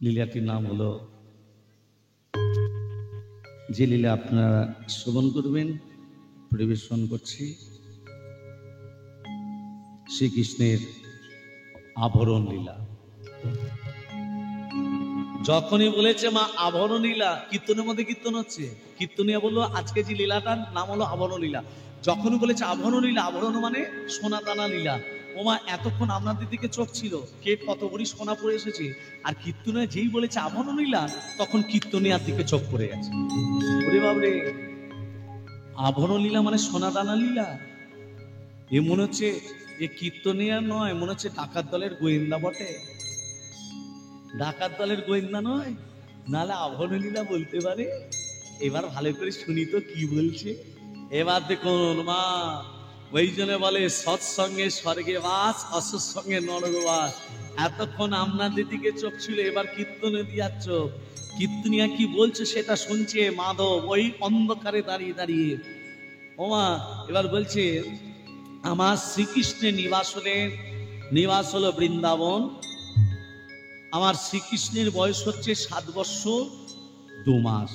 লীলাটির নাম হলো, যে লীলা আপনারা শ্রবণ করবেন, পরিবেশন করছি শ্রীকৃষ্ণের আভরণ লীলা। যখনই বলেছে মা আভরণ লীলা, কীর্তনের মধ্যে কীর্তন হচ্ছে, কীর্তনিয়া বললো আজকে যে লীলাটার নাম হলো আভরণ লীলা। যখনই বলেছে আভরণ লীলা, আভরণ মানে সোনা দানা লীলা। ওমা এতক্ষণ আপনাদের দিকে চোখ ছিল, কে কত ভরি সোনা পড়ে এসেছে, আর কীর্তনিয়া যেই বলেছে আভরণ লীলা, তখন কীর্তনিয়ার দিকে চোখ পড়ে গেছে। ওরে বাবরে, আভরণ লীলা মানে সোনা দানা লীলা। এ মনে হচ্ছে এ কীর্তনিয়া নয়, মনে হচ্ছে ডাকাত দলের গোয়েন্দা বটে। ডাকাত দলের গোয়েন্দা নয়, নাহলে আভরণ লীলা বলতে পারে। এবার ভালো করে শুনি তো কি বলছে। এবার দেখুন মা, ওই জন্য বলে সৎসঙ্গে স্বর্গে বাস, অসৎসঙ্গে নরকে বাস। এতক্ষণ আপনাদের দিকে চোখ ছিল, এবার কীর্তনে দিয়ার চোখ। কীর্তনিয়া কি বলছে সেটা শুনছে মাধব ওই অন্ধকারে দাঁড়িয়ে দাঁড়িয়ে। ওমা এবার বলছে আমার শ্রীকৃষ্ণের নিবাস হলো বৃন্দাবন। আমার শ্রীকৃষ্ণের বয়স হচ্ছে 7 বৎসর 2 মাস।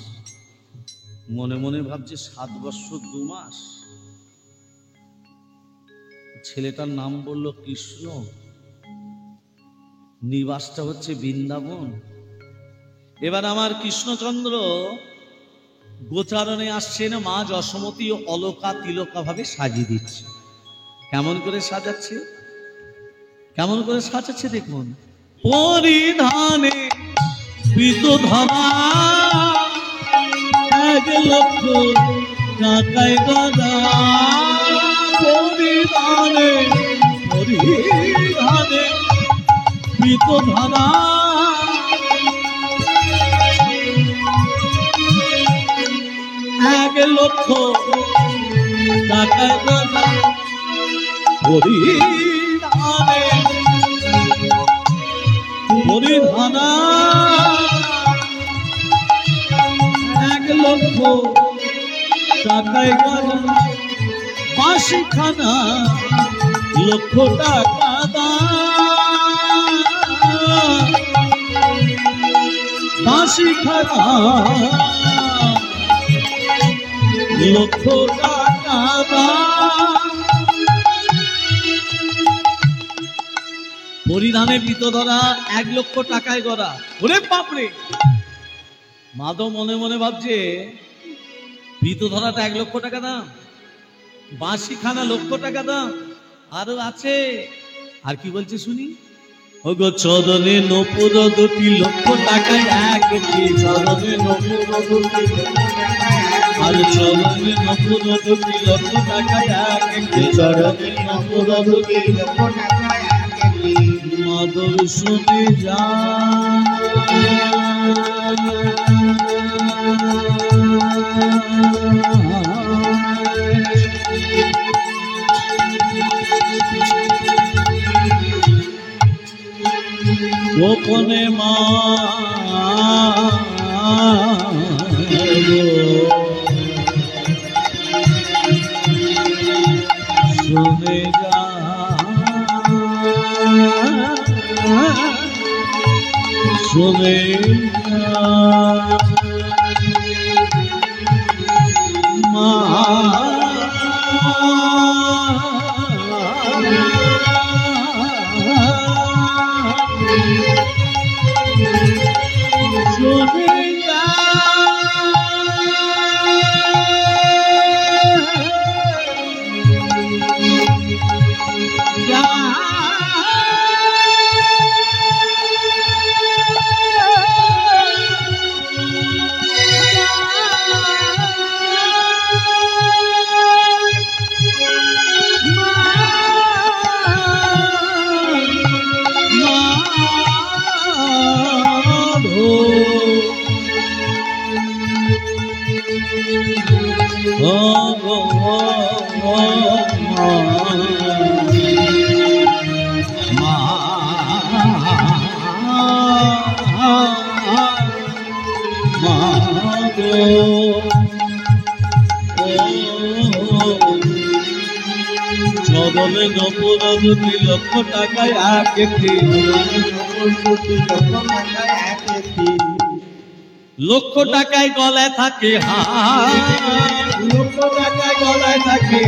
মনে মনে ভাবছে 7 বৎসর 2 মাস। ছেলেটার নাম বলল কৃষ্ণ, নিবাসটা হচ্ছে বৃন্দাবন। এবার আমার কৃষ্ণচন্দ্র গোচারণে আসছেন, মা যশোমতী অলকা তিলকা ভাবে সাজিয়ে দিচ্ছে। কেমন করে সাজাচ্ছে, কেমন করে সাজাচ্ছে দেখুন। পরিধানে বিদধরা 1 লক্ষ টাকায় গদা। পরিধানে বিদধরা 1 লক্ষ টাকায় গদা। পরিধানে 1 লক্ষ টাকায় গদা। বাঁশিখানা 1 লক্ষ টাকা দাম। বাঁশিখানা 1 লক্ষ টাকা দাম। পরিধানে বিতধরা 1 লক্ষ টাকায় গড়া। ওরে বাপরে, মাধব মনে মনে ভাবছে বিতধরাটা 1 লক্ষ টাকা দাম, বাঁশিখানা 1 লক্ষ টাকা দাম, আরো আছে। আর কি বলছে শুনি। ওগো চরণে নপুর 2 লক্ষ টাকায় 1টি। চরণে নপুর 2 আর চরণে নপুর 2 লক্ষ টাকায় 1টি। চরণে নপুর 2 লক্ষ টাকায় 1টি। মাধব শুনে যা গোপনে মা শুনে যা শুনে মা মা গো চরণে অপরাধ 2 লক্ষ টাকায় এক একটি, লক্ষ টাকায় গলায় থাকে হার, লক্ষ টাকায় গলায় থাকে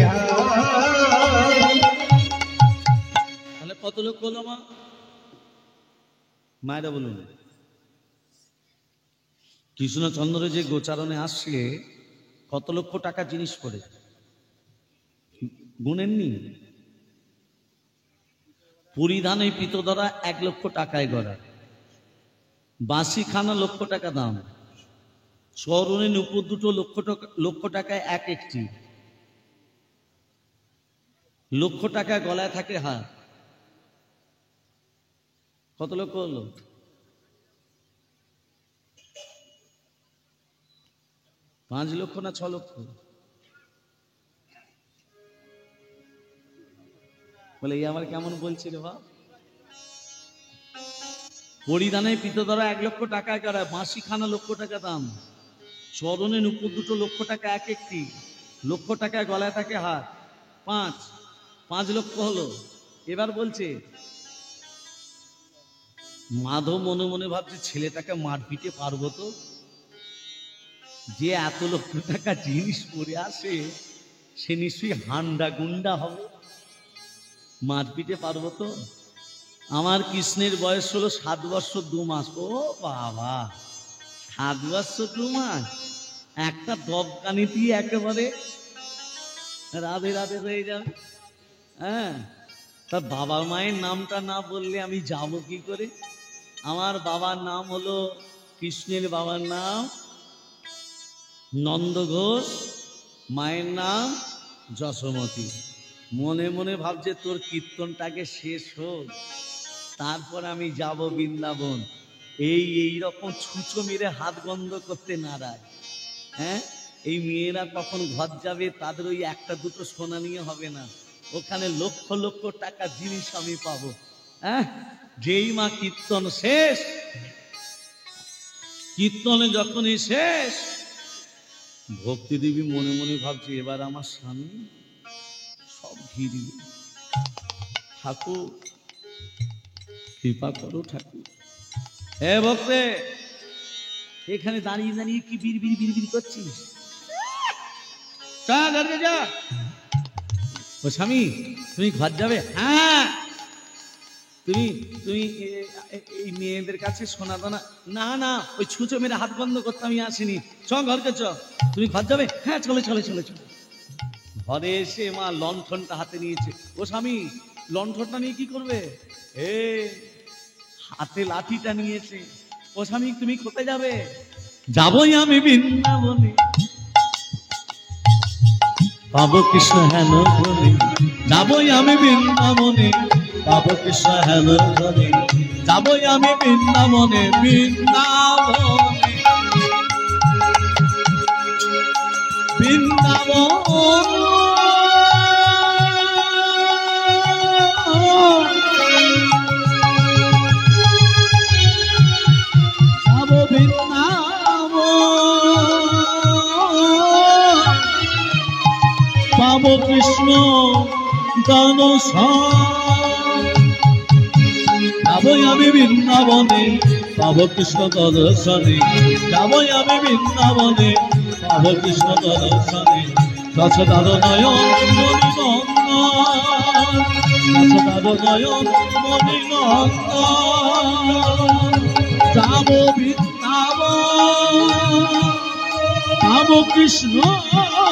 তাহলে কত লক্ষ হলো মা? মায়েরা বলুন। কৃষ্ণচন্দ্র যে গোচারণে আসছে কত লক্ষ টাকা জিনিস পড়ে গুনেননি? পরিধানে পিতধরা 1 লক্ষ টাকায় গড়া, বাঁশি খানা লক্ষ টাকা দাম, স্বর্ণে নুপুর 2 লক্ষ টাকায় এক একটি, লক্ষ টাকায় গলায় থাকে হার। কত লক্ষ হলো? পাঁচ লক্ষ না 6 লক্ষ? বলে এই আমার কেমন বলছে রে বা? পরিধানে পিতধরা 1 লক্ষ টাকায় করা, বাঁশি খানা লক্ষ টাকা দাম, স্বর্ণে নুপুর 2 লক্ষ টাকা এক একটি, লক্ষ টাকায় গলায় থাকে হার। 5 লক্ষ হলো। এবার বলছে মাধব মনে মনে ভাবছে ছেলেটাকে মারপিটে পারবো তো, যে এত লক্ষ টাকা জিনিস পরে আসে সে নিশ্চয়ই হান্ডা গুন্ডা হবে, মারপিটে পারবো তো। আমার কৃষ্ণের বয়স হলো 7 বছর 2 মাস। ও বাবা, 7 বছর 2 মাস, একটা দবকানি দিয়ে একেবারে রাধে রাধে হয়ে যাবে। হ্যাঁ, তার বাবা মায়ের নামটা না বললে আমি যাব কি করে? আমার বাবার নাম হলো, কৃষ্ণের বাবার নাম নন্দ ঘোষ, মায়ের নাম যশোমতী। মনে মনে ভাবছে তোর কীর্তনটাকে শেষ হোক, তারপর আমি যাব বৃন্দাবন। এই রকম ছুঁচো মেরে হাত বন্ধ করতে নারাজ। হ্যাঁ, এই মেয়েরা কখন ঘর যাবে, তাদের ওই 1-2 সোনা নিয়ে হবে না, ওখানে লক্ষ লক্ষ টাকা জিনিস আমি পাবো। হ্যাঁ, যেই মা কীর্তন শেষ, কীর্তনে যখনই শেষ, ভক্তি দেবী মনে মনে ভাবছে এবার আমার স্বামী সব ঘিরি, ঠাকুর কৃপা করো ঠাকুর। হে ভক্তে, এখানে দাঁড়িয়ে দাঁড়িয়ে কি বিড়বিড় করছিস? যা ঘরে যা। ও স্বামী, তুমি ঘর যাবে? হ্যাঁ। তুমি এই মেয়েদের কাছে সোনা দানা? না না, ওই ছুঁচো মেরে হাত বন্ধ করতে আমি আসিনি, চ ঘরকে চ। তুমি ঘর যাবে? হ্যাঁ, চলে চলে চলে চলে। ঘরে এসে মা লণ্ঠনটা হাতে নিয়েছে। ও স্বামী, লণ্ঠনটা নিয়ে কি করবে? হাতে লাঠিটা নিয়েছে। ও স্বামী, তুমি কোথায় যাবে? যাবই আমি বৃন্দাবনে, পাবো কৃষ্ণ হেন বলে। যাবই আমি বৃন্দাবনে, পাবো কৃষ্ণ হেন বলে। যাবই আমি বৃন্দাবনে, বৃন্দাবনে বৃন্দাবন। যাবো বৃন্দাবন, পাবো কৃষ্ণ দর্শন। যাবই আমি বৃন্দাবনে, পাবো কৃষ্ণ দর্শনে। যাবই আমি বৃন্দাবনে, পাবো কৃষ্ণ দর্শনে। যশোদার নয়ন মণিনন্দন, যশোদার নয়ন মণিনন্দন। যাবো বৃন্দাবন, পাবো কৃষ্ণ দর্শন।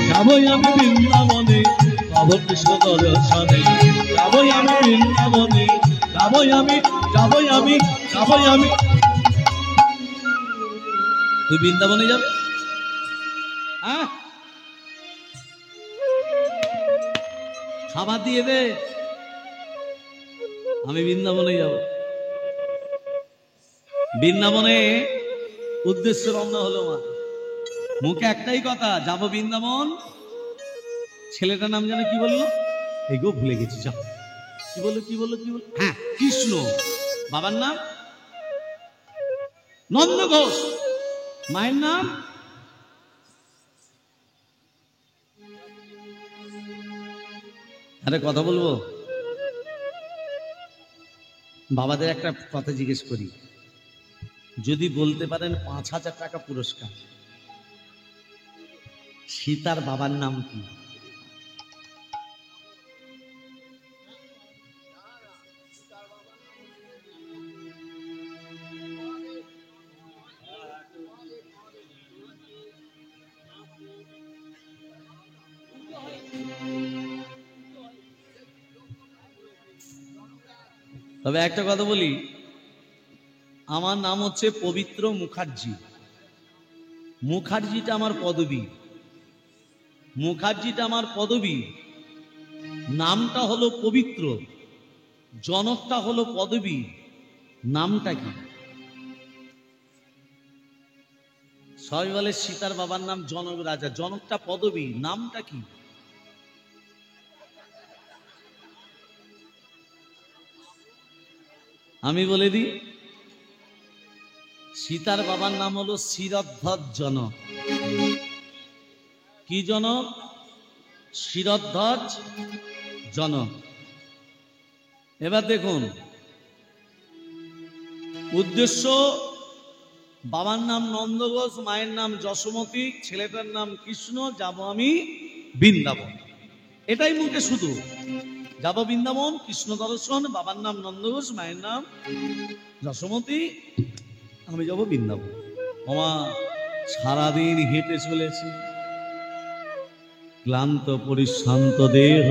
যাবই আমি বৃন্দাবনে, পাবো কৃষ্ণ দর্শনে। যাবই আমি বৃন্দাবনে, যাবই আমি, যাবই আমি, যাবই আমি। তুই বৃন্দাবনে যাবে? হ্যাঁ, খাবার দিয়ে দে, আমি বৃন্দাবনে যাব। বৃন্দাবনে উদ্দেশ্য রওনা হলো মা। মুখে একটাই কথা, যাব বৃন্দাবন, ছেলেটার নাম যেন কি বললো, এগো ভুলে গেছি, যাও কি বললো কি বললো কি বললো, হ্যাঁ কৃষ্ণ। বাবার নাম নন্দ ঘোষ, মায়ের নাম আরে কথা বলবো। বাবাদের একটা কথা জিজ্ঞেস করি, যদি বলতে পারেন 5,000 টাকা পুরস্কার। সীতার বাবার নাম কি? তবে একটা কথা বলি, আমার নাম হচ্ছে পবিত্র মুখার্জি। মুখার্জিটা আমার পদবী, মুখার্জিটা আমার পদবী। নামটা হলো পবিত্র, জনকটা হলো পদবী। নামটা কি? সবাই বলে সীতার বাবার নাম জনক রাজা, জনকটা পদবী, নামটা কি? আমি বলে দিই, সীতার বাবার নাম হলো শিরধ্বজ জনক। কি জনক? শিরধ্বজ জনক। এবার দেখুন, উদ্দেশ্য, বাবার নাম নন্দ ঘোষ, মায়ের নাম যশোমতী, ছেলেটার নাম কৃষ্ণ, যাব আমি বৃন্দাবন। এটাই মুখে শুধু, যাব বৃন্দাবন, কৃষ্ণ দর্শন, বাবার নাম নন্দ ঘোষ, মায়ের নাম যশোমতী, আমি যাব বৃন্দাবন। মামা সারাদিন হেঁটে চলেছি, ক্লান্ত পরিশ্রান্ত দেহ,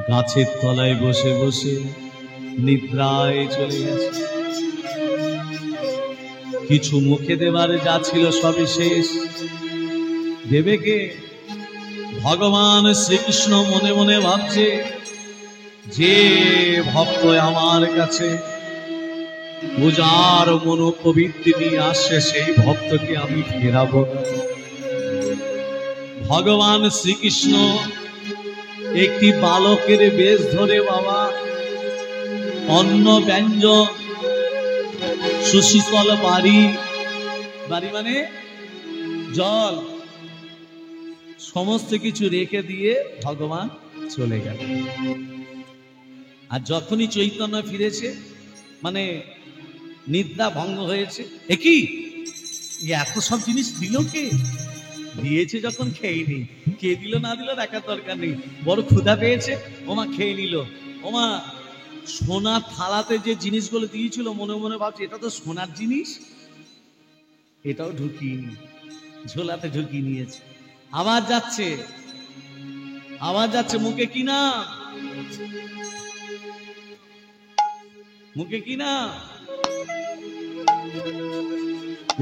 গাছের তলায় বসে বসে নিদ্রায় চলে গেছে। কিছু মুখে দেবার যা ছিল সবই শেষ। দেবে কে? ভগবান শ্রীকৃষ্ণ মনে মনে ভাবছে, যে ভক্ত আমার কাছে পূজার মনোপবিত্তি নিয়ে আসছে, সেই ভক্তকে আমি ফেরাবো। ভগবান শ্রীকৃষ্ণ একটি বালকের বেশ ধরে বাবা অন্ন ব্যঞ্জন, সুশীতল বাড়ি, বাড়ি মানে জল, সমস্ত কিছু রেখে দিয়ে ভগবান চলে গেল। আর যখনই চৈতন্য ফিরেছে, মানে নিদ্রা ভঙ্গ হয়েছে, একই এত সব জিনিস দিল কে? দিয়েছে যখন খেয়ে নি, কে দিল না দিল দেখার দরকার নেই। বড় ক্ষুধা পেয়েছে, ওমা খেয়ে নিল। ওমা সোনার থালাতে যে জিনিসগুলো দিয়েছিল, মনে মনে ভাবছে এটা তো সোনার জিনিস, এটাও ঢুকিয়ে নি, ঝোলাতে ঢুকিয়ে নিয়েছে। আবার যাচ্ছে, আবার যাচ্ছে, মুখে কি না, মুখে কি না,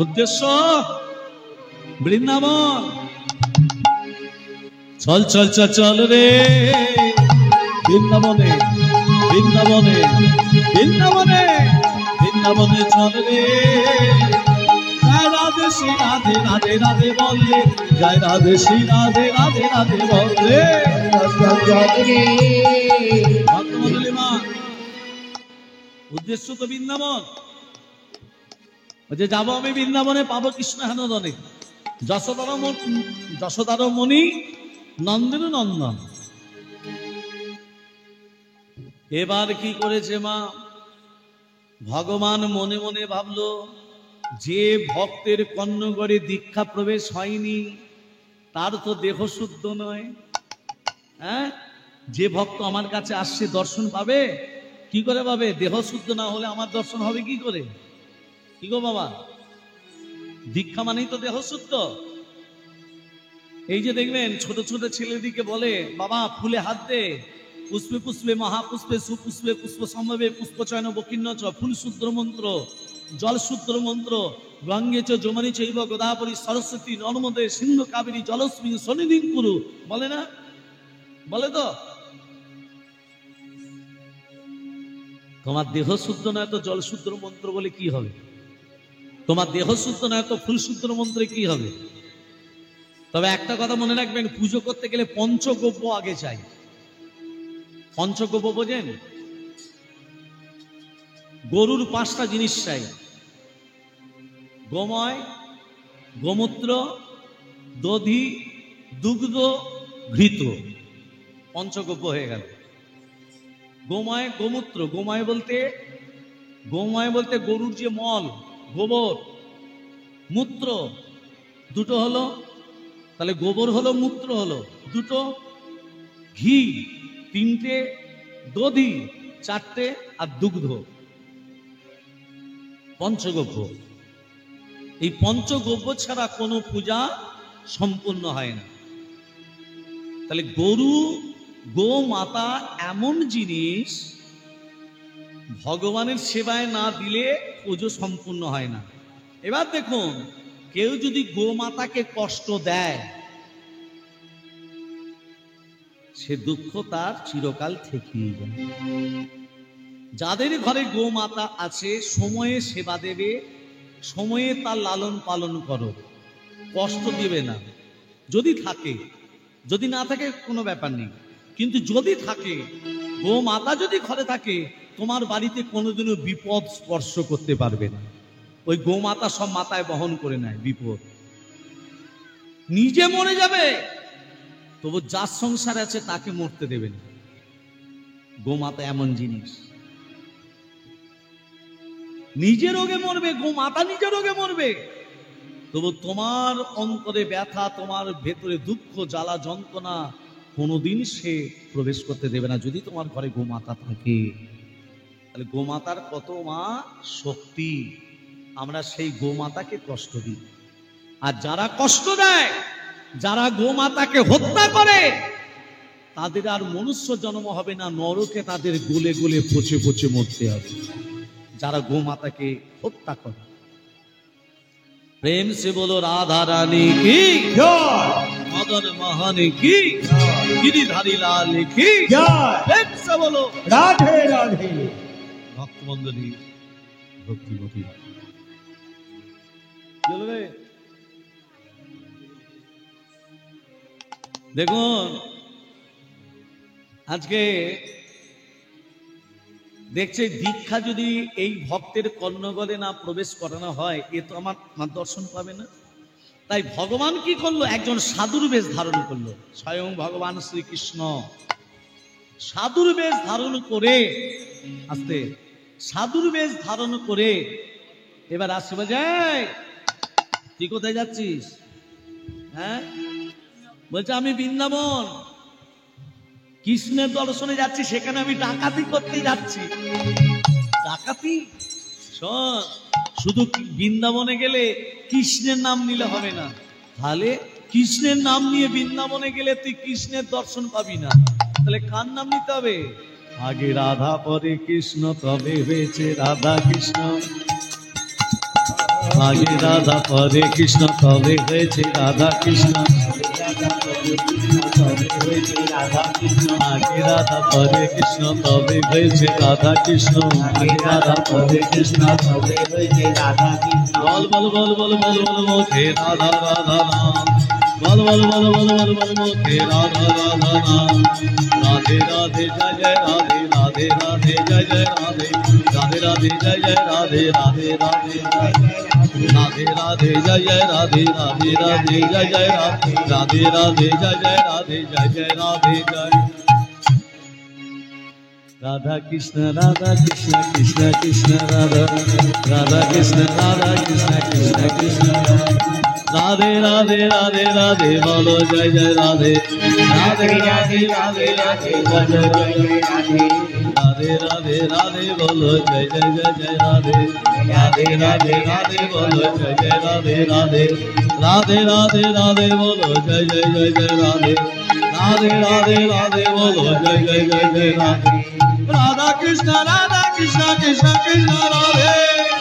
উদ্দেশ্য বৃন্দাবন। চল চল চল চল রে বৃন্দাবনে, বৃন্দাবনে, বৃন্দাবনে, বৃন্দাবনে চল রে। জয় রাধে শ্রী রাধে রাধে রাধে বলে, জয় রাধে শ্রী রাধে রাধে রাধে বলে। উদ্দেশ্য তো বৃন্দাবন। যে যাবো আমি বৃন্দাবনে, পাবো কৃষ্ণ হেনদনে, যশোদার মণি নন্দিন নন্দন। এবার কি করেছে মা? ভগবান মনে মনে ভাবলো, যে ভক্তের কর্ণগড়ে দীক্ষা প্রবেশ হয়নি তার তো দেহ শুদ্ধ নয়। হ্যাঁ, যে ভক্ত আমার কাছে আসছে দর্শন পাবে কি করে? পাবে দেহ শুদ্ধ না হলে আমার দর্শন হবে কি করে? কি গো বাবা, দীক্ষা মানেই তো দেহ শুদ্ধ। এই যে দেখবেন ছোট ছোট ছেলেদিকে বলে, বাবা ফুলে হাত দে, পুষ্পে পুষ্পে মহাপুষ্পে সুপুষ্পে পুষ্প সম্ভবে পুষ্প চয়ন বকিন্ন চ, ফুল সূত্র মন্ত্র, জল সূত্র মন্ত্র, গঙ্গে চ যমুনি চৈব গোদাবরী সরস্বতী নর্মদে সিন্ধু কাবেরী জলস্মিন সন্নিধিং কুরু, বলে না? বলে তো। তোমার দেহ শুদ্ধ নয় তো জল সূত্র মন্ত্র বলে কি হবে? তোমার দেহ শুদ্ধ নয় তো ফুল সূত্র মন্ত্রে কি হবে? তবে একটা কথা মনে রাখবেন, পুজো করতে গেলে পঞ্চগব্য আগে চাই। পঞ্চগব্য বোঝেন? গরুর 5টা জিনিস চাই: গোময়, গোমূত্র, দধি, দুগ্ধ, ঘৃত। পঞ্চগব্য হয়ে গেল। গোময়, গোমূত্র। গোময় বলতে গরুর যে মল, গোবর। মূত্র দুটো হলো, তাহলে গোবর হলো, মূত্র হলো দুটো। ঘি 3টে, দধি 4টে, আর দুগ্ধ। পঞ্চগব্য। এই পঞ্চগব্য ছাড়া কোনো পূজা সম্পূর্ণ হয় না। তাহলে গোমাতা এমন জিনিস, ভগবানের সেবায় না দিলে পুজো সম্পূর্ণ হয় না। এবার দেখুন, কেউ যদি গোমাতাকে কষ্ট দেয়, সে দুঃখ তার চিরকাল থেকেই যায়। যাদের ঘরে গোমাতা আছে, সময়ে সেবা দেবে, সময়ে তার লালন পালন করো, কষ্ট দিবে না। যদি থাকে, যদি না থাকে কোনো ব্যাপার নেই, কিন্তু যদি থাকে, গোমাতা যদি ঘরে থাকে, তোমার বাড়িতে কোনোদিনও বিপদ স্পর্শ করতে পারবে না। ওই গোমাতা সব মাথায় বহন করে নেয় বিপদ। নিজে মরে যাবে, তবু যার সংসার আছে তাকে মরতে দেবে না। গোমাতা এমন জিনিস, নিজে রোগে মরবে, গোমাতা নিজে রোগে মরবে, তবু তোমার অন্তরে ব্যথা, তোমার ভেতরে দুঃখ, জ্বালা, যন্ত্রণা কোনোদিন সে প্রবেশ করতে দেবে না, যদি তোমার ঘরে গোমাতা থাকে। তাহলে গোমাতার কত মা শক্তি, আমরা সেই গোমাতাকে কষ্ট দিই। আর যারা কষ্ট দেয়, যারা গোমাতাকে হত্যা করে, তাদের আর মনুষ্য জন্ম হবে না, নরকে তাদের গলে গলে পচে পচে মরতে হবে, যারা গোমাতাকে হত্যা করে। প্রেম সে বলো রাধা রানী কি জয়, মদন মোহন কি গিরিধারী লাল কি জয়, প্রেম সে বলো রাধে রাধে। ভক্তমন্ডলী, ভক্তিমতী চলবে। দেখুন, আজকে দেখছে দীক্ষা যদি এই ভক্তের কর্ণগলে না প্রবেশ করানো হয়, এ তো আমার দর্শন পাবে না। তাই ভগবান কি করলো? একজন সাধুর বেশ ধারণ করলো। স্বয়ং ভগবান শ্রীকৃষ্ণ সাধুর বেশ ধারণ করে, আস্তে সাধুর বেশ ধারণ করে এবার আসছে, বলছে তুই কোথায় যাচ্ছিস? হ্যাঁ, বলছে আমি বৃন্দাবন কৃষ্ণের দর্শনে যাচ্ছি, সেখানে আমি ডাকাতি করতে যাচ্ছি। ডাকাতি? শোন, শুধু বৃন্দাবনে গেলে কৃষ্ণের নাম নিলে হবে না, তাহলে কৃষ্ণের নাম নিয়ে বৃন্দাবনে গেলে তুই কৃষ্ণের দর্শন পাবি না। তাহলে কার নাম নিতে হবে? আগে রাধা পরে কৃষ্ণ, তবে হয়েছে রাধা কৃষ্ণ। আগে রাধা পরে কৃষ্ণ, তবে হয়েছে রাধা কৃষ্ণ। আগে রাধা পরে কৃষ্ণ, তবে হয়েছে রাধা কৃষ্ণ। আগে রাধা পরে কৃষ্ণ, তবে হয়েছে রাধা কৃষ্ণ। বল বল বল বল বল বল মুখে রাধা রাধা নাম। বল বল বল বল বল বল মুখে রাধা রাধা নাম। রাধে রাধে জয় জয় রাধে, রাধে রাধে জয় জয় রাধে, রাধে রাধে জয় জয় রাধে, রাধে রাধে রাধে রাধে জয় জয় রাধে, রাধে রাধে জয় জয় রাধে, রাধে রাধে জয় জয় রাধে, জয় জয় রাধে জয়। রাধা কৃষ্ণ রাধা কৃষ্ণ, কৃষ্ণ কৃষ্ণ রাধা, রাধা কৃষ্ণ রাধা কৃষ্ণ, কৃষ্ণ কৃষ্ণ রাধে রাধে রাধে রাধে, বলো জয় জয় রাধে, রাধে রাধে রাধে রাধে জয় জয় রাধে, রাধে রাধে রাধে বলো জয় জয় জয় জয় রাধে, রাধে রাধে রাধে বলো জয় জয় রাধে রাধে, রাধে রাধে রাধে বলো জয় জয় জয় জয় রাধে, রাধে রাধে রাধে বলো জয় জয় জয় জয় রাধে। রাধা কৃষ্ণ কৃষ্ণ কৃষ্ণ রাধে,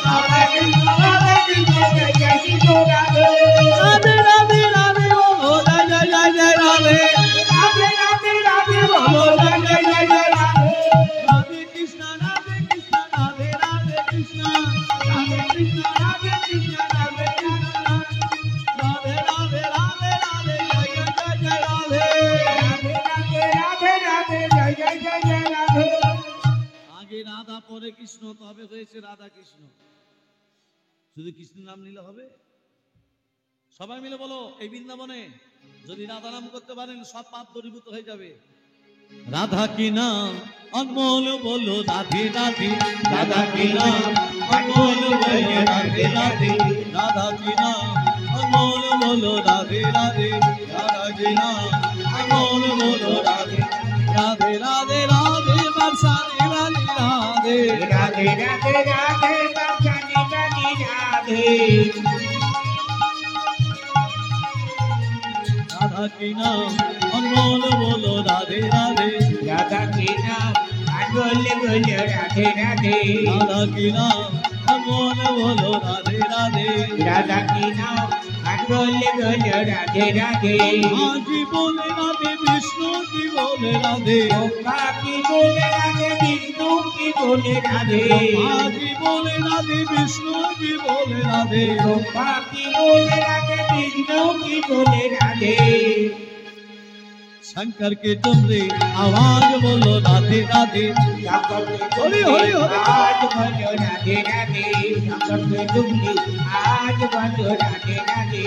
রাধা কৃষ্ণ জয় জয় কৃষ্ণ রাধে, রাধে রাধে রাধে বলো জয় জয় জয় জয় রাধে, রাধে রাধে রাধে বলো জয় জয় জয় জয় রাধে। রাধে কৃষ্ণ রাধে রাধে কৃষ্ণ, রাধে কৃষ্ণ রাধে কৃষ্ণ, রাধে কৃষ্ণ রাধে রাধে রাধে রাধে তারপরে কৃষ্ণ তবে হয়েছে রাধা কৃষ্ণ। শুধু কৃষ্ণ নাম নিলে হবে? সবাই মিলে বলো, এই বৃন্দাবনে যদি রাধা নাম করতে পারেন সব পাপ দূরীভূত হয়ে যাবে। রাধা কি নাম অনমোল বলো রাধে রাধে, রাধা কি নাম অনমোল বলো রাধে রাধে, রাধা কি নাম অনমোল বলো রাধে রাধে, রাধা কি নাম অনমোল বলো রাধে রাধে, রাধে রাধে বর্ষানি রানী রাধে, রাধে রাধে রাধে বর্ষানি রানী রাধে। রাধা কি নাম অনমোল বলো রাধে রাধে, রাধা কি নাম অনমোল বলো রাধে রাধে, রাধা কি নাম অনমোল বলো রাধে রাধে, রাধা কি নাম অনমোল বলো রাধে রাধে। আজি বলে রাধে বিষ্ণু কি বলে রাধে, ব্রহ্মা কি বলে রাধে বিষ্ণু কি বলে রাধে, আজি বলে রাধে বিষ্ণু কি বলে রাধে, ব্রহ্মা কি বলে রাধে বিষ্ণু কি বলে রাধে। शंकर के तुमरे आवाज बोलो राधे राधे, हरि हरि आज बोलो राधे राधे, शंकर के तुमरे आज बोलो राधे राधे,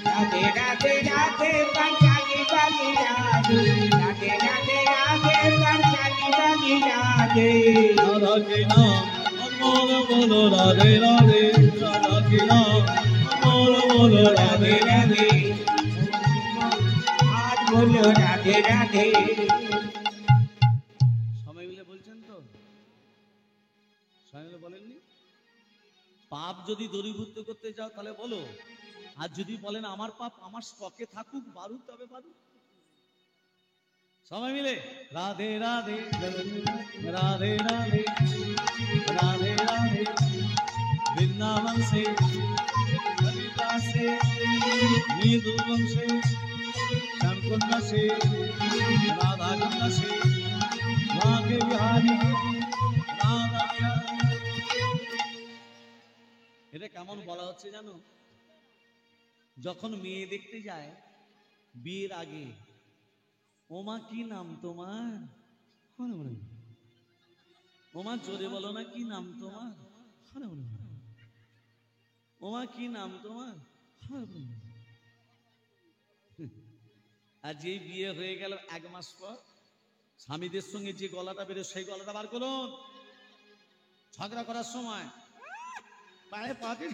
राधे राधे राधे बरसाने वाली राधे, राधे राधे राधे बरसाने वाली राधे। राधा के नाम अनमोल बोलो राधे राधे, राधा के नाम अनमोल बोलो राधे राधे, आज बोलो राधे राधे। সবাই মিলে বলছেন তো? সবাই মিলে বলেননি? পাপ যদি দূরীভূত করতে চাও তাহলে বলো, আর যদি বলেন আমার পাপ আমার স্টকে থাকুক বারুক তবে বারুক। সবাই মিলে রাধে রাধে রাধে রাধে রাধে রাধে, वृंदावन से ललिता से मृदुवन से श्यामकुंड से राधा कुंड से वहाँ के बिहारी राधा बिहारी। এটা কেমন বলা হচ্ছে জানো? যখন মেয়ে দেখতে যায় বিয়ের আগে, ওমা কি নাম তোমার, ওমা জোরে বলো না কি নাম তোমার, ওমা কি নাম তোমার। আর যেই বিয়ে হয়ে গেল 1 মাস পর স্বামীদের সঙ্গে যে গলাটা বেরো সেই গলাটা বার করুন। ঝগড়া করার সময় পায়ে পাতে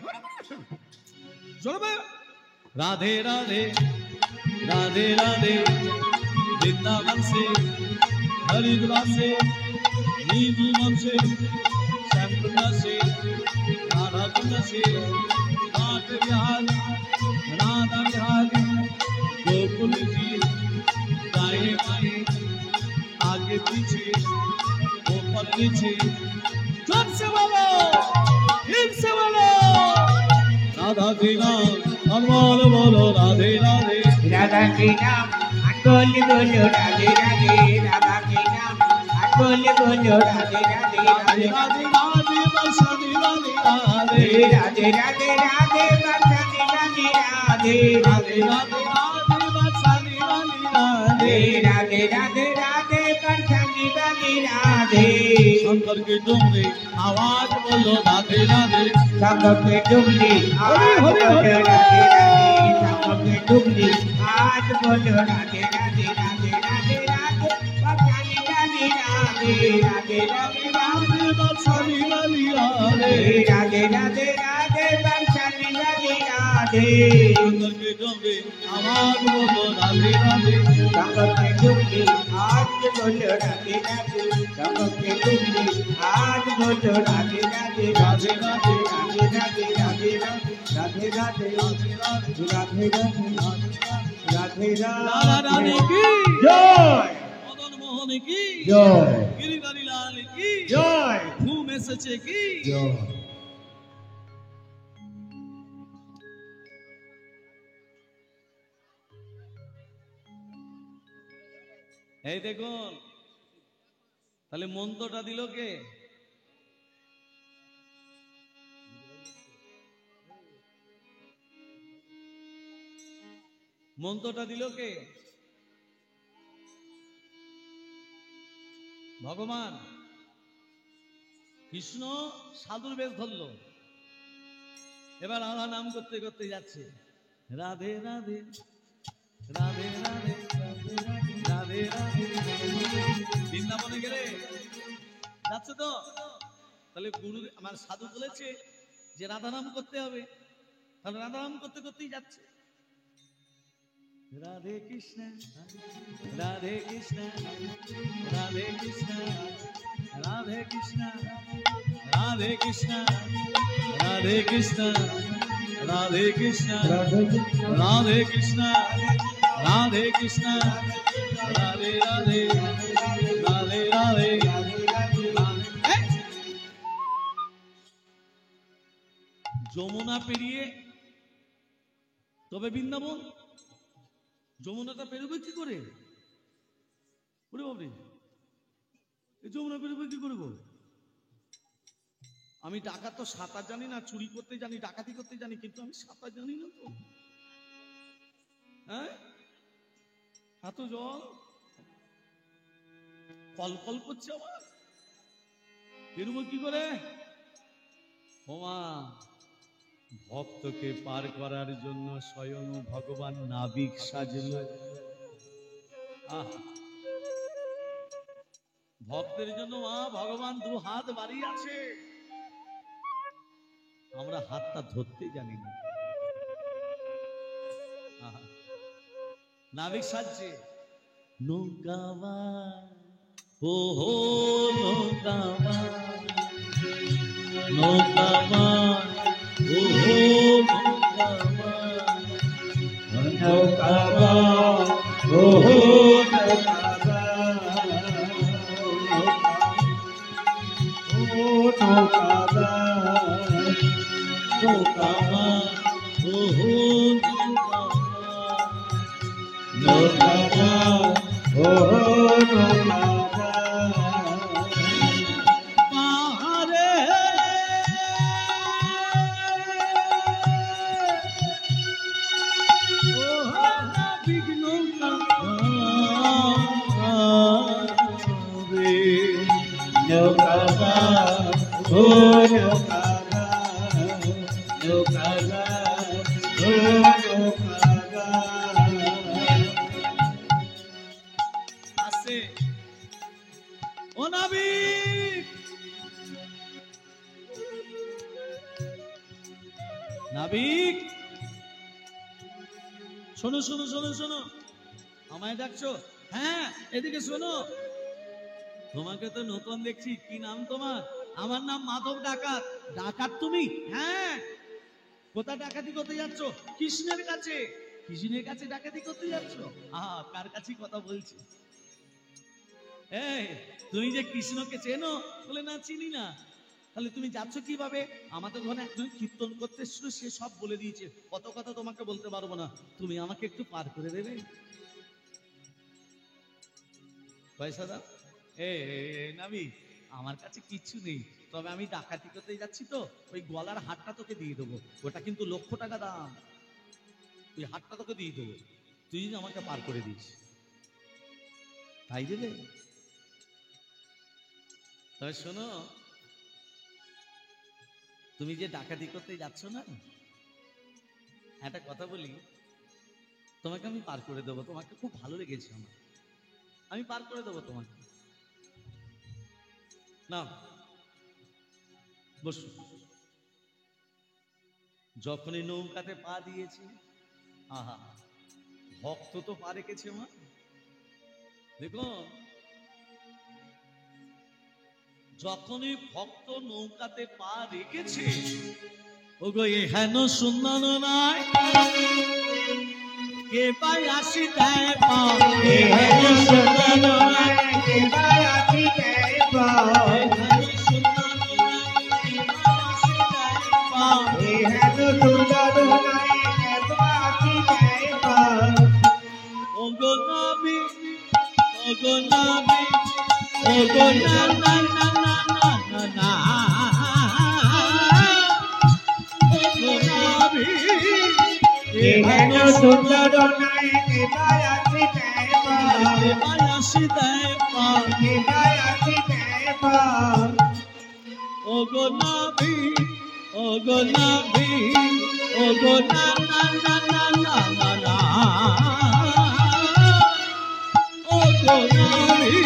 राधे राधे राधे राधे, वृंदावन से हरिद्वार से नीमूवन से श्यामकुंड से राधा कुंड से नाथ बिहारी राधा बिहारी, गोकुल जी दाएं बाएं आगे पीछे ऊपर नीचे, जोर से बोलो फिर से बोलो, राधा की नाम अनमोल बोलो राधे राधे, राधा के नाम अनमोल बोलो राधे राधे, राधा के नाम अनमोल बोलो राधे राधे, राधे राधे राधे बरसाने वाली राधे, राधे राधे राधे बरसाने वाली राधे, राधे राधे राधे बरसाने वाली राधे, राधे राधे राधे बरसाने वाली राधे। शंकर के डुमरे आवाज बोलो राधे राधे, शंकर के डुमरे आज बोलो राधे राधे, शंकर के डुमरे आज बोलो राधे राधे, राधे राधे राधे बरसाने वाली राधे, राधे राधे राधे बरसाने वाली राधे, राधे राधे राधे बरसाने वाली राधे। शंकर के डुमरे आवाज बोलो राधे राधे, शंकर के डुमरे आज बोलो राधे राधे, शंकर के डुमरे आज बोलो राधे राधे, राधे राधे राधे राधे राधे राधे राधे राधे राधे राधे राधा रानी की जय, मदन मोहन की जय, गिरिधारी लाल की जय, घूम सचे की जय। এই দেখুন তাহলে মন্ত্রটা দিল কে? মন্ত্রটা দিল কে? ভগবান। কৃষ্ণ সাধুর বেশ ধরলো, এবার রাধা নাম করতে করতে যাচ্ছে, রাধে রাধে রাধে রাধে রাধে রাধে। বৃন্দাবনে গেলে যাচ্ছে তো, তাহলে গুরু আমার সাধু বলেছে যে রাধা নাম করতে হবে, তাহলে রাধা নাম করতে করতেই যাচ্ছে, রাধে কৃষ্ণ রাধে কৃষ্ণ রাধে কৃষ্ণ রাধে কৃষ্ণ রাধে কৃষ্ণ রাধে কৃষ্ণ রাধে কৃষ্ণ রাধে কৃষ্ণ রাধে কৃষ্ণ রাধে রাধে রাধে রাধে। যমুনা পেরিয়ে তবে বৃন্দাবন, যমুনাটা পেরোবে কি করে? ওরে বাবরে, এই যমুনা পেরোবে কি করবো? আমি ডাকাত তো সাঁতার জানি না, চুরি করতে জানি, ডাকাতি করতে জানি, কিন্তু আমি সাঁতার জানি না তো। হ্যাঁ, এত জল কলকল করছে, আমার বেরোবো কি করে? ওমা, ভক্তকে পার করার জন্য স্বয়ং ভগবান নাবিক সাজল। ভক্তের জন্য মা ভগবান দু হাত বাড়িয়ে আছে, আমরা হাতটা ধরতে জানি না। নাবিক সাজছে, নৌকাবান ও হো নৌকাবান, নৌকাবান ও হো নৌকাবান, নৌকাবান ও হো নৌকাবান, ও নৌকাবান, নৌকাবান ও হো নৌকাবান, নৌকাবান ও হো নৌকাবান, পাহাড়ে ও নাবিক নৌকাবান রে, নৌকাবান ও নৌকাবান, নৌকাবান ও নৌকাবান। আসে ও নাবিক, নাবিক শোনো শোনো শোনো শোনো, আমায় ডাকছো? হ্যাঁ, এদিকে শোনো, তোমাকে তো নতুন দেখছি, কি নাম তোমার? আমার নাম মাধব ডাকাত। ডাকাত তুমি? হ্যাঁ। কোথায় ডাকাতি করতে যাচ্ছ? কৃষ্ণের কাছে। কৃষ্ণের কাছে ডাকাতি করতে যাচ্ছ? কার কাছে কথা বলছি? এই, তুমি যে কৃষ্ণকে চেনো? বলে না, চিনি না। তাহলে তুমি যাচ্ছ কিভাবে? আমাদের ঘরে একজন কীর্তন করতে এসেছিল, সে সব বলে দিয়েছে, কত কথা তোমাকে বলতে পারবো না, তুমি আমাকে একটু পার করে দেবে? পয়সা দাও। নাবি, আমার কাছে কিচ্ছু নেই, তবে আমি ডাকাতি করতে যাচ্ছি তো, ওই গলার হারটা তোকে দিয়ে দেবো, ওটা কিন্তু লক্ষ টাকা দাম, ওই হারটা তোকে দিয়ে দেবো, তুই যদি আমাকে পার করে দিস। তাই দেবে? তবে শোনো, তুমি যে ডাকাতি করতে যাচ্ছ না, একটা কথা বলি, তোমাকে আমি পার করে দেবো, তোমাকে খুব ভালো লেগেছে আমার, আমি পার করে দেবো তোমাকে। না, বসো। যখনই নৌকাতে পা দিয়েছি, আহা, ভক্ত তো পা রেখেছে মা, দেখো, যখনই ভক্ত নৌকাতে পা রেখেছে, ওগো এ হেন সুন্দর নয়, কে পাই আসি দেয় পা, এ হেন সুন্দর নয়, কে পাই আসি দেয় পা, এ হেন সুন্দর নয়, কে পাই আসি দেয় পা। ওগো নবী, ওগো নবী, ওগো না না না না না না না, ওগো নবী, এ হেন সুন্দর নয়, কে পাই আসি দেয় পা, কে পাই আসি দেয় পা, কে পাই আসি দেয় পা। ওগো নাভি ওগো নাভি ওগো না না না না না না না ওগো নাভি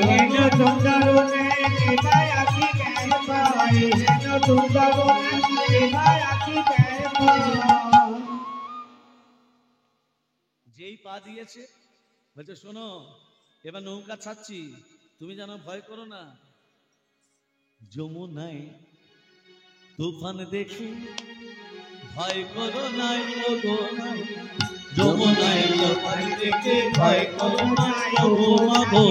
হেন সুন্দরবনে নিভাই আখি কেন পাই হেন সুন্দরবনে নিভাই আখি কেন পাই যেই পা দিয়েছে বলছে শোনো এবার নৌকা ছাড়ছি তুমি যেন ভয় করো না যমুনায় তুফান দেখে ভয় করো নাই ওগো নাই যমুনায় তুফান দেখে ভয় করো নাই ওগো মাগো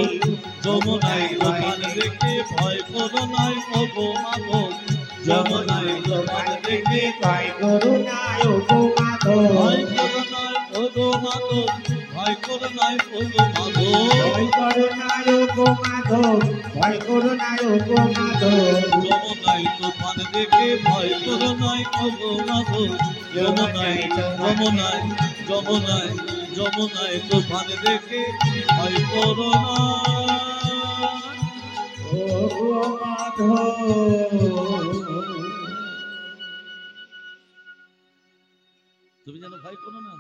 যমুনায় তুফান দেখে ভয় করো নাই ওগো মাগো যমুনায় তুফান দেখে ভয় করো না ওগো মাগো ভয় করো নাই ওগো মাগো ভয় করো নাই ওগো মাগো ভয় করো না ওগো মাগো ভয় করো না ওগো মাগো যমুনায় তুফান দেখে ভয় করো নাই ওগো মাগো যমুনায় যমুনায় যমুনায় যমুনায় তুফান দেখে ভয় করো না ওগো মাগো তুমি যেন ভয় করো না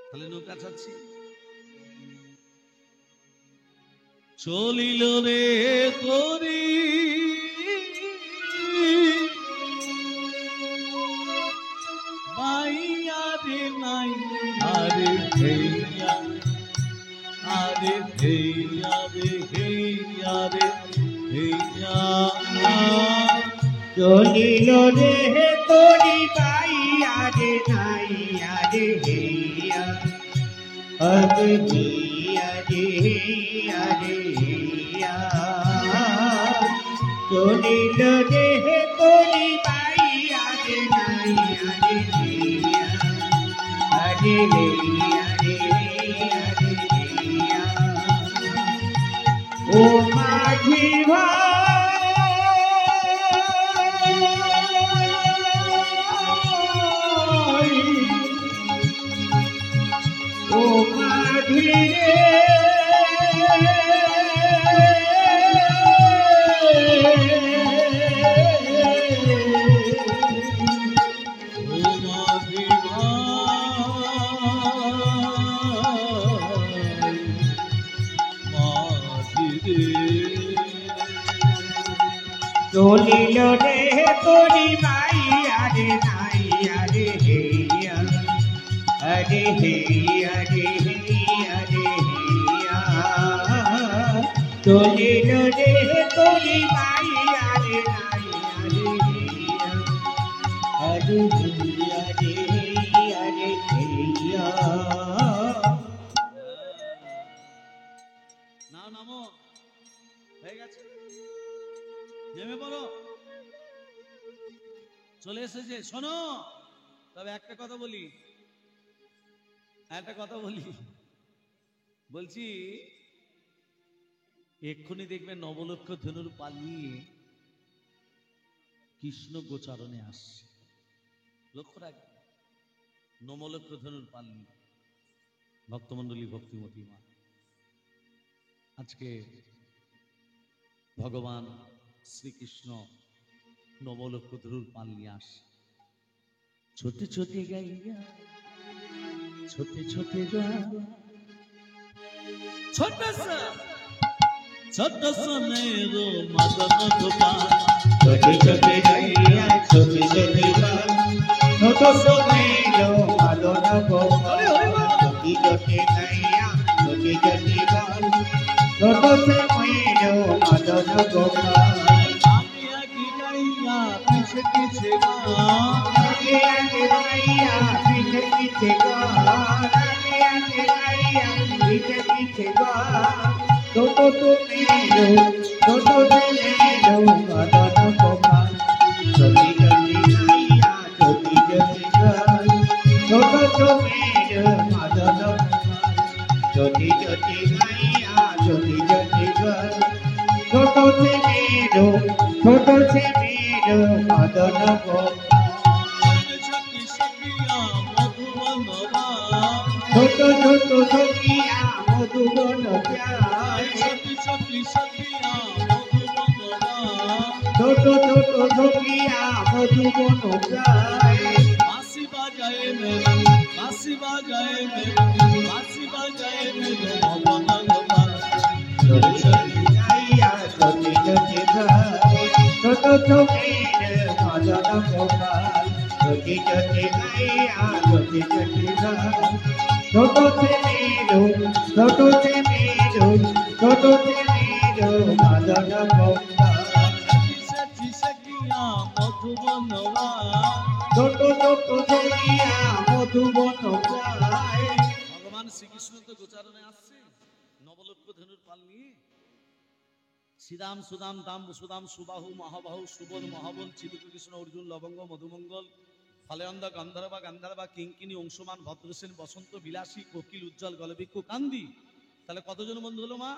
তাহলে নৌকা ছাড়ছি চলিল রে করি মাইয়া রে নাই আরে হেইয়া আরে হেইয়া রে হেইয়া রে হেইয়া চলিল রে তোরি পাইয়া রে নাইয়া রে হেইয়া আরে হেইয়া রে হেইয়া রে হেইয়া চলিল রে তোরি পাইয়া রে নাইয়া রে হেইয়া আরে হেইয়া রে হেইয়া রে হেইয়া ও মাঝি ভাই ও মাঝি রে চলিল রে তোরি মাইয়া রে নাইয়া রে হেইয়া আরে হেইয়া রে হেইয়া রে হেইয়া চলিল রে তোরি মাইয়া রে নাইয়া রে হেইয়া আরে হেইয়া রে হেইয়া রে হেইয়া নাও নামো হয়ে গেছে নেমে পড়ো চলে এসেছে শোনো তবে একটা কথা বলি বলছি এক্ষুনি দেখবে নবলক্ষ ধনুর পাল নিয়ে কৃষ্ণ গোচারণে আসছে লক্ষ্য রাখবে নবলক্ষ ধনুর পাল নিয়ে ভক্তমণ্ডলী ভক্তিমতী মা আজকে ভগবান শ্রীকৃষ্ণ নবলক্ষ ধনুর পাল নিয়ে আসে ছোটে ছোটে গাইয়া ছোটে ছোটে ছোট ছোট সোনেরো মদন গোপাল ছোটে ছোটে গাইয়া ছোটে ছোটে গান ছোট সোনেরো মদন গোপাল ছোটে ছোটে গাইয়া ছোটে ছোটে গান ছোট সোনেরো মদন গোপাল আমি আগে গাইয়া পিছে পিছে আগে আগে গাইয়া পিছে পিছে গান আগে আগে গাইয়া পিছে পিছে গান ছোট সোনেরো মদন গোপাল ছোটে ছোটে গাইয়া ছোটে ছোটে গান ছোট সোনেরো মদন গোপাল ছোটে ছোটে গাইয়া ছোটে ছোটে গান ছোট সোনেরো মদন গোপাল সখী সখিয়া মধুবন ছোট ছোট সখিয়া মধুবন গায় বাঁশি বাজায় মেরু বাঁশি বাজায় মেরু বাঁশি বাজায় মেরু মদন গোপাল চলি চলি যাইয়া চলি চলি গায় ছোট ছবির মদন গোপাল চলি চলি যাইয়া চলি চলি গায় ছোট ছেলেরো ছোট ছেলেরো ছোট ছেলেরো মদন গোপাল সেটি সেকিয়া মধুবন ছোট ছোট ছবিয়া মধুবন গায় ভগবান শ্রীকৃষ্ণ তো গোচারণে আসছে নবলক্ষ ধনুর পাল নিয়ে শ্রীরাম সুদাম দাম সুদাম সুবাহু মহাবাহু সুবল মহাবল চিবুক কৃষ্ণ অর্জুন লবঙ্গ মধুমঙ্গল ফলেন্দ গান্ধারবা কিঙ্কিনী অংশমান ভদ্রসেন বসন্ত বিলাসী কোকিল উজ্জ্বল গলবিক্ষ কান্দি তাহলে কতজন বন্ধু হলো মা